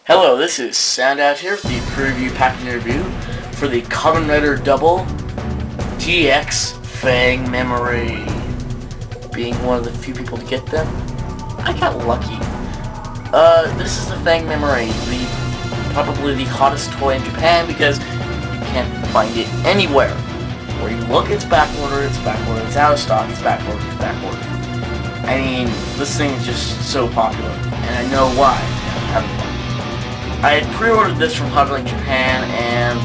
Hello, this is Soundout here for the preview packaging review for the Kamen Rider Double GX Fang Memory. Being one of the few people to get them, I got lucky. This is the Fang Memory, probably the hottest toy in Japan because you can't find it anywhere. Where you look, it's backordered, it's out of stock, it's backordered. I mean, this thing is just so popular, and I know why. I had pre-ordered this from Huddling Japan, and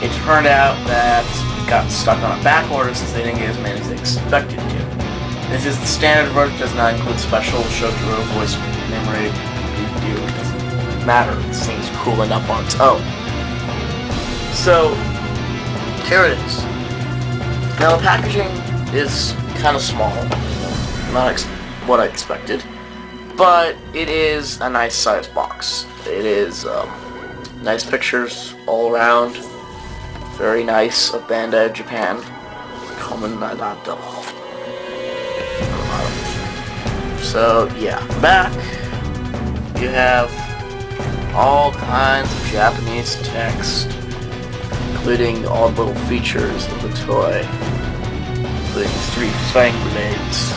it turned out that it got stuck on a back order since they didn't get as many as they expected to. This is the standard version, does not include special Shotaro voice memory. It doesn't matter, this thing is cool enough on its own. So, here it is. Now the packaging is kind of small, not what I expected, but it is a nice sized box. It is nice pictures all around, very nice of Bandai Japan, Kamen Rider Double. So yeah, back you have all kinds of Japanese text, including all the little features of the toy, including 3 Fang blades.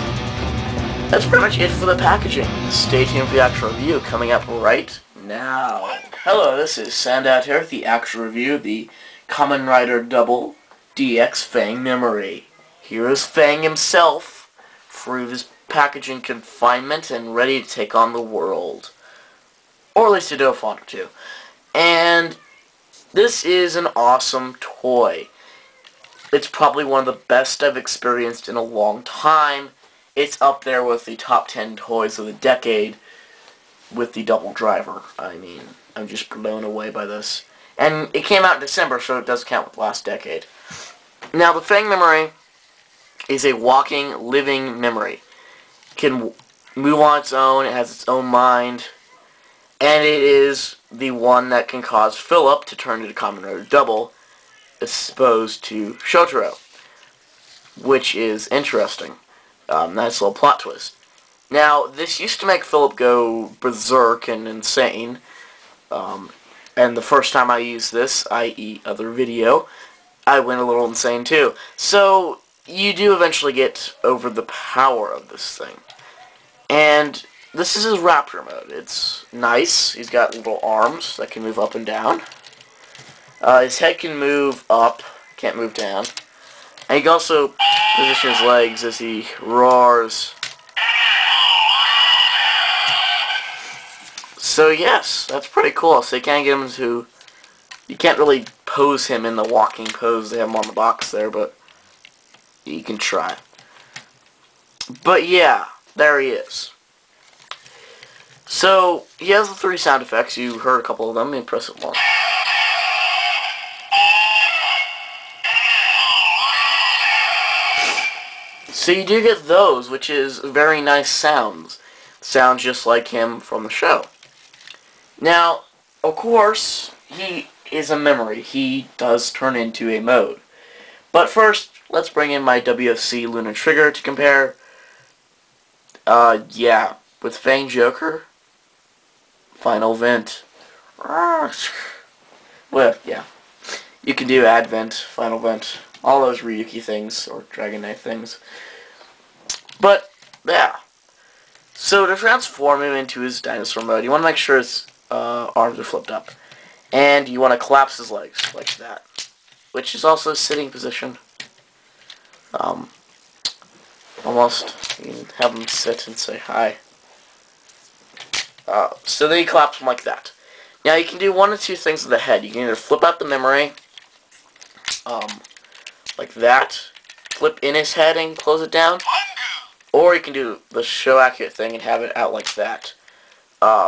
That's pretty much it for the packaging. Stay tuned for the actual review coming up right now. Hello, this is Soundout here with the actual review of the Kamen Rider Double DX Fang Memory. Here is Fang himself, through this packaging confinement and ready to take on the world. Or at least to do a font or two. And this is an awesome toy. It's probably one of the best I've experienced in a long time. It's up there with the top 10 toys of the decade with the double driver. I mean, I'm just blown away by this. And it came out in December, so it does count with last decade. Now, the Fang Memory is a walking, living memory. It can move on its own, it has its own mind, and it is the one that can cause Philip to turn into Kamen Rider Double, as opposed to Shotaro, which is interesting. Nice little plot twist. Now, this used to make Philip go berserk and insane, and the first time I used this, i.e. other video, I went a little insane too. So, you do eventually get over the power of this thing. And this is his Raptor mode. It's nice. He's got little arms that can move up and down. His head can move up, can't move down. And he can also position his legs as he roars. So yes, that's pretty cool. So you can't get him to... You can't really pose him in the walking pose they have him on the box there, but you can try. But yeah, there he is. So, he has the 3 sound effects. You heard a couple of them. Let me press it once. So you do get those, which is very nice sounds. Sounds just like him from the show. Now, of course, he is a memory. He does turn into a mode. But first, let's bring in my WFC Lunar Trigger to compare. Yeah, with FangJoker, Final Vent. Well, yeah. You can do Advent, Final Vent, all those Ryuki things, or Dragon Knight things. But, yeah. So to transform him into his dinosaur mode, you want to make sure his arms are flipped up. And you want to collapse his legs, like that. Which is also a sitting position. Almost. You can have him sit and say hi. So then you collapse him like that. Now you can do one of 2 things with the head. You can either flip out the memory, like that, flip in his head and close it down, or you can do the show accurate thing and have it out like that,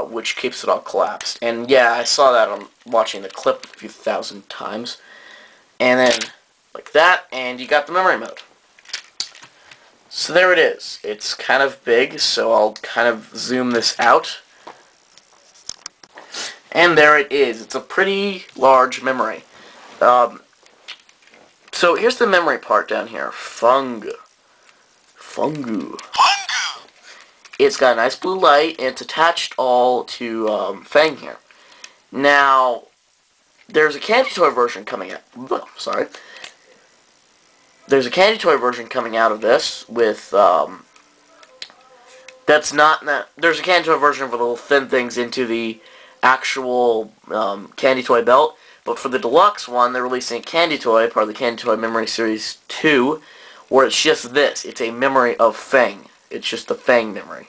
which keeps it all collapsed. And yeah, I saw that on watching the clip a few thousand times. And then like that, and you got the memory mode. So there it is. It's kind of big, so I'll kind of zoom this out. And there it is. It's a pretty large memory. So here's the memory part down here. Fungu. It's got a nice blue light, and it's attached all to Fang here. Now, there's a candy toy version coming out. Oh, sorry. There's a candy toy version coming out of this with, that's not that. There's a candy toy version for the little thin things into the actual candy toy belt. But for the deluxe one, they're releasing a candy toy, part of the Candy Toy Memory Series 2, where it's just this. It's a memory of Fang. It's just the Fang Memory.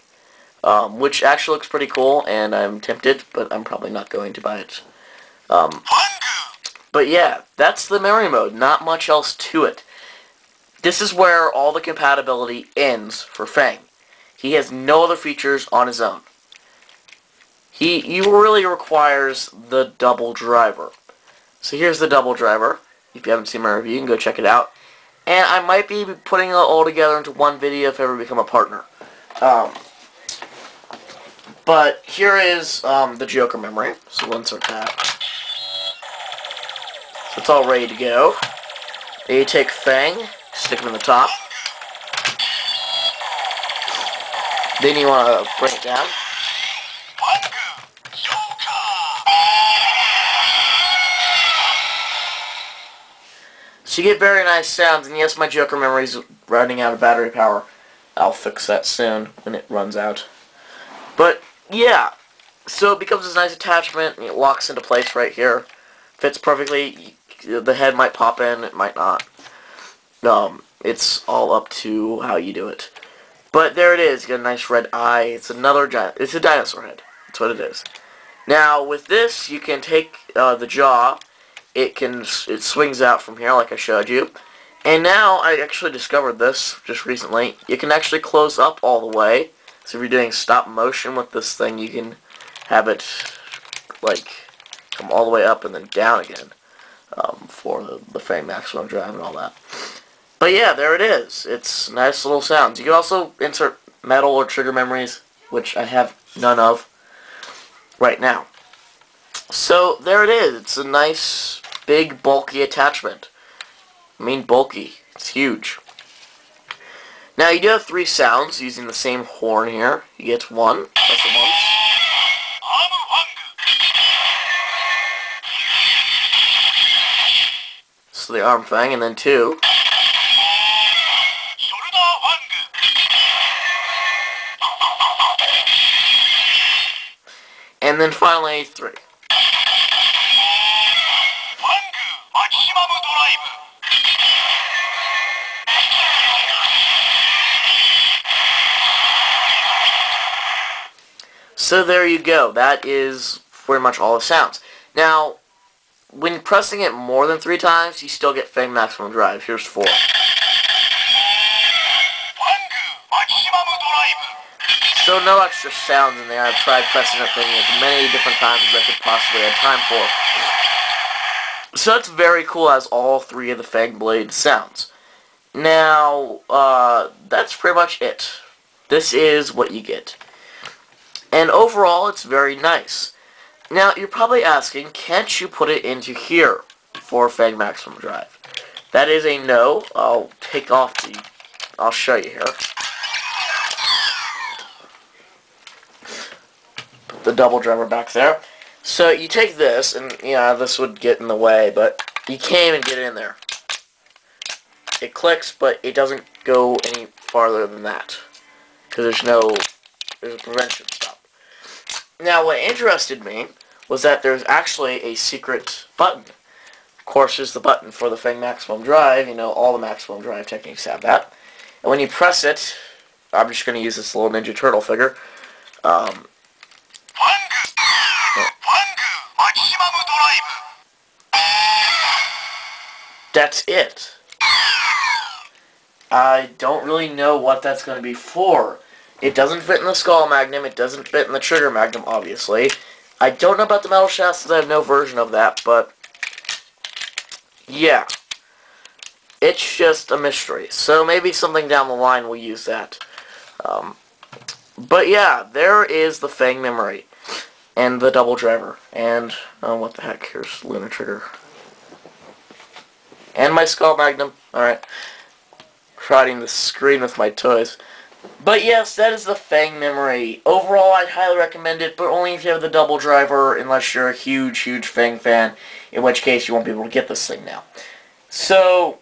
Which actually looks pretty cool, and I'm tempted, but I'm probably not going to buy it. But yeah, that's the memory mode. Not much else to it. This is where all the compatibility ends for Fang. He has no other features on his own. He really requires the double driver. So here's the double driver. If you haven't seen my review, you can go check it out. And I might be putting it all together into one video if I ever become a partner. But here is the Joker memory. So we'll insert that. So it's all ready to go. Then you take Fang, stick him in the top. Then you want to bring it down. So you get very nice sounds, and yes, my Joker memory's running out of battery power. I'll fix that soon when it runs out. But, yeah. So it becomes this nice attachment, and it locks into place right here. Fits perfectly. The head might pop in, it might not. It's all up to how you do it. But there it is. You got a nice red eye. It's it's a dinosaur head. That's what it is. Now, with this, you can take the jaw. It swings out from here, like I showed you. And now, I actually discovered this just recently. You can actually close up all the way. So if you're doing stop motion with this thing, you can have it, like, come all the way up and then down again. For the Fang Maximum Drive and all that. But yeah, there it is. It's nice little sounds. You can also insert metal or trigger memories, which I have none of right now. So there it is. It's a nice, big, bulky attachment. I mean bulky. It's huge. Now you do have 3 sounds using the same horn here. You get 1. Press it once. So the arm Fang, and then 2. And then finally 3. So there you go. That is pretty much all the sounds. Now, when pressing it more than 3 times, you still get Fang Maximum Drive. Here's 4. So no extra sounds in there. I've tried pressing that thing as many different times as I could possibly have time for. So that's very cool, as all 3 of the Fang Blade sounds. Now, that's pretty much it. This is what you get. And overall, it's very nice. Now, you're probably asking, can't you put it into here for Fang Maximum Drive? That is a no. I'll show you here. Put the double driver back there. So you take this, and yeah, this would get in the way, but you can't even get in there. It clicks, but it doesn't go any farther than that. Because there's a prevention stop. Now, what interested me was that there's actually a secret button. Of course, there's the button for the Fang Maximum Drive. You know, all the Maximum Drive techniques have that. And when you press it, I'm just going to use this little Ninja Turtle figure. That's it. I don't really know what that's going to be for. It doesn't fit in the Skull Magnum. It doesn't fit in the Trigger Magnum, obviously. I don't know about the metal shafts, because I have no version of that, but yeah. It's just a mystery. So maybe something down the line will use that. But yeah, there is the Fang Memory. And the double driver. And, oh, what the heck, here's Lunar Trigger. And my Skull Magnum. Alright. Crowding the screen with my toys. But yes, that is the Fang Memory. Overall, I'd highly recommend it, but only if you have the double driver, unless you're a huge, huge Fang fan, in which case you won't be able to get this thing now. So,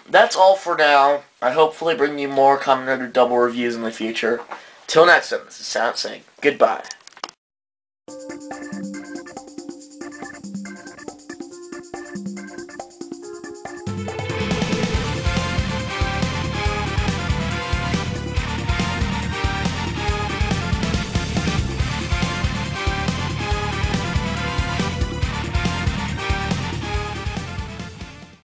that's all for now. I hopefully bring you more Kamen Rider double reviews in the future. Till next time, this is Soundout saying goodbye.